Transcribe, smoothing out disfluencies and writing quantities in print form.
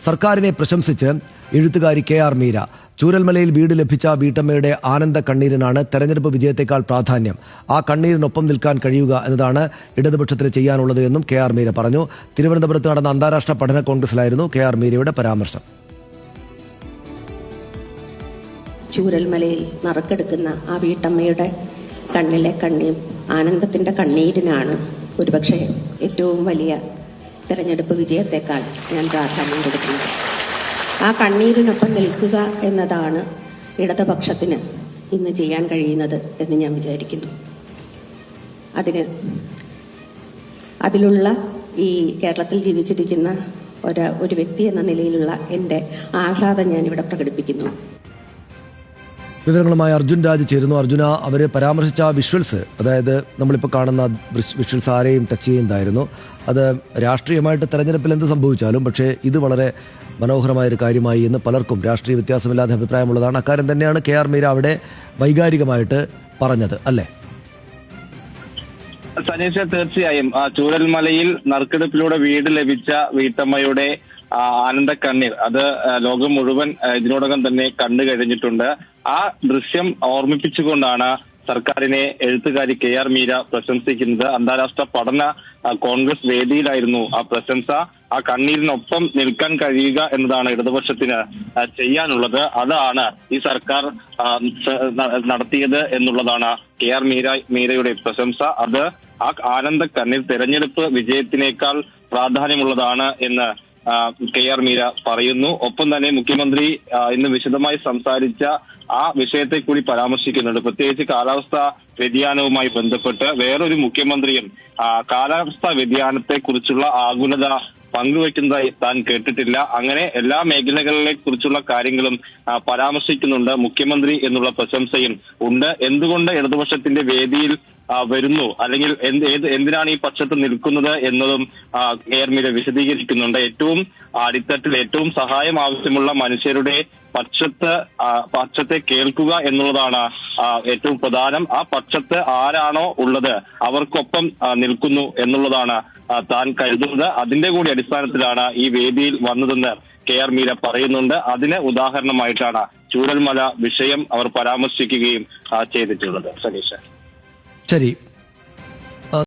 സർക്കാരിനെ പ്രശംസിച്ച് എഴുത്തുകാരി KR മീര. ചൂരൽമലയിൽ വീട് ലഭിച്ച വീട്ടമ്മയുടെ ആനന്ദ കണ്ണീരിനാണ് തെരഞ്ഞെടുപ്പ് വിജയത്തെക്കാൾ പ്രാധാന്യം. ആ കണ്ണീരിനൊപ്പം നിൽക്കാൻ കഴിയുക എന്നതാണ് ഇടതുപക്ഷത്തിന് ചെയ്യാനുള്ളത് എന്നും KR മീര പറഞ്ഞു. തിരുവനന്തപുരത്ത് നടന്ന അന്താരാഷ്ട്ര പഠന കോൺഗ്രസിലായിരുന്നു KR മീരയുടെ പരാമർശം. ചൂരൽമലയിൽ നറുക്കെടുക്കുന്ന ആ വീട്ടമ്മയുടെ കണ്ണിലെ കണ്ണീർ, ആനന്ദത്തിൻ്റെ കണ്ണീരിനാണ് ഒരുപക്ഷെ ഏറ്റവും വലിയ തെരഞ്ഞെടുപ്പ് വിജയത്തെക്കാൾ ഞാൻ പ്രാധാന്യം കൊടുക്കുന്നത്. ആ കണ്ണീരിനൊപ്പം നിൽക്കുക എന്നതാണ് ഇടതുപക്ഷത്തിന് ഇന്ന് ചെയ്യാൻ കഴിയുന്നത് എന്ന് ഞാൻ വിചാരിക്കുന്നു. അതിലുള്ള ഈ കേരളത്തിൽ ജീവിച്ചിരിക്കുന്ന ഒരു വ്യക്തി എന്ന നിലയിലുള്ള എൻ്റെ ആഹ്ലാദം ഞാനിവിടെ പ്രകടിപ്പിക്കുന്നു. വിവരങ്ങളുമായി അർജുൻ രാജ് ചേരുന്നു. അർജുന, അവർ പരാമർശിച്ച വിഷ്വൽസ്, അതായത് നമ്മളിപ്പോൾ കാണുന്ന വിഷ്വൽസ് ആരെയും ടച്ച് ചെയ്യുന്നതായിരുന്നു. അത് രാഷ്ട്രീയമായിട്ട് തെരഞ്ഞെടുപ്പിൽ എന്ത് സംഭവിച്ചാലും പക്ഷേ ഇത് വളരെ മനോഹരമായൊരു കാര്യമായി എന്ന് പലർക്കും രാഷ്ട്രീയ വ്യത്യാസമില്ലാതെ അഭിപ്രായമുള്ളതാണ്. അക്കാര്യം തന്നെയാണ് KR മീര അവിടെ വൈകാരികമായിട്ട് പറഞ്ഞത്, അല്ലേ? സനീഷ, തീർച്ചയായും ചൂരൽമലയിൽ നറുക്കെടുപ്പിലൂടെ വീട് ലഭിച്ച വീട്ടമ്മയുടെ ആനന്ദ കണ്ണീർ അത് ലോകം മുഴുവൻ ഇതിനോടകം തന്നെ കണ്ടു കഴിഞ്ഞിട്ടുണ്ട്. ആ ദൃശ്യം ഓർമ്മിപ്പിച്ചുകൊണ്ടാണ് സർക്കാരിനെ എഴുത്തുകാരി KR മീര പ്രശംസിക്കുന്നത്. അന്താരാഷ്ട്ര പഠന കോൺഗ്രസ് വേദിയിലായിരുന്നു ആ പ്രശംസ. ആ കണ്ണീരിനൊപ്പം നിൽക്കാൻ കഴിയുക എന്നതാണ് ഇടതുപക്ഷത്തിന് ചെയ്യാനുള്ളത്. അതാണ് ഈ സർക്കാർ നടത്തിയത് എന്നുള്ളതാണ് KR മീരയുടെ പ്രശംസ. അത് ആ ആനന്ദ കണ്ണീർ തെരഞ്ഞെടുപ്പ് വിജയത്തിനേക്കാൾ പ്രാധാന്യമുള്ളതാണ് എന്ന് KR മീര പറയുന്നു. ഒപ്പം തന്നെ മുഖ്യമന്ത്രി ഇന്ന് വിശദമായി സംസാരിച്ച ആ വിഷയത്തെ കൂടി പരാമർശിക്കുന്നുണ്ട്. പ്രത്യേകിച്ച് കാലാവസ്ഥാ വ്യതിയാനവുമായി ബന്ധപ്പെട്ട് വേറൊരു മുഖ്യമന്ത്രിയും കാലാവസ്ഥാ വ്യതിയാനത്തെ കുറിച്ചുള്ള ആകുലത പങ്കുവെക്കുന്നതായി താൻ കേട്ടിട്ടില്ല. അങ്ങനെ എല്ലാ മേഖലകളെ കുറിച്ചുള്ള കാര്യങ്ങളും പരാമർശിക്കുന്നുണ്ട്. മുഖ്യമന്ത്രി എന്നുള്ള പ്രശംസയും ഉണ്ട്. എന്തുകൊണ്ട് ഇടതുപക്ഷത്തിന്റെ വേദിയിൽ വരുന്നു, അല്ലെങ്കിൽ എന്തിനാണ് ഈ പക്ഷത്ത് നിൽക്കുന്നത് എന്നതും KR മീര വിശദീകരിക്കുന്നുണ്ട്. ഏറ്റവും അടിത്തട്ടിൽ ഏറ്റവും സഹായം ആവശ്യമുള്ള മനുഷ്യരുടെ പക്ഷത്തെ കേൾക്കുക എന്നുള്ളതാണ് ഏറ്റവും പ്രധാനം. ആ പക്ഷത്ത് ആരാണോ ഉള്ളത് അവർക്കൊപ്പം നിൽക്കുന്നു എന്നുള്ളതാണ് താൻ കരുതുന്നത്. അതിന്റെ കൂടി അടിസ്ഥാനത്തിലാണ് ഈ വേദിയിൽ വന്നതെന്ന് KR മീര പറയുന്നുണ്ട്. അതിന് ഉദാഹരണമായിട്ടാണ് ചൂരൽമല വിഷയം അവർ പരാമർശിക്കുകയും ചെയ്തിട്ടുള്ളത്. സനീഷ, ശരി.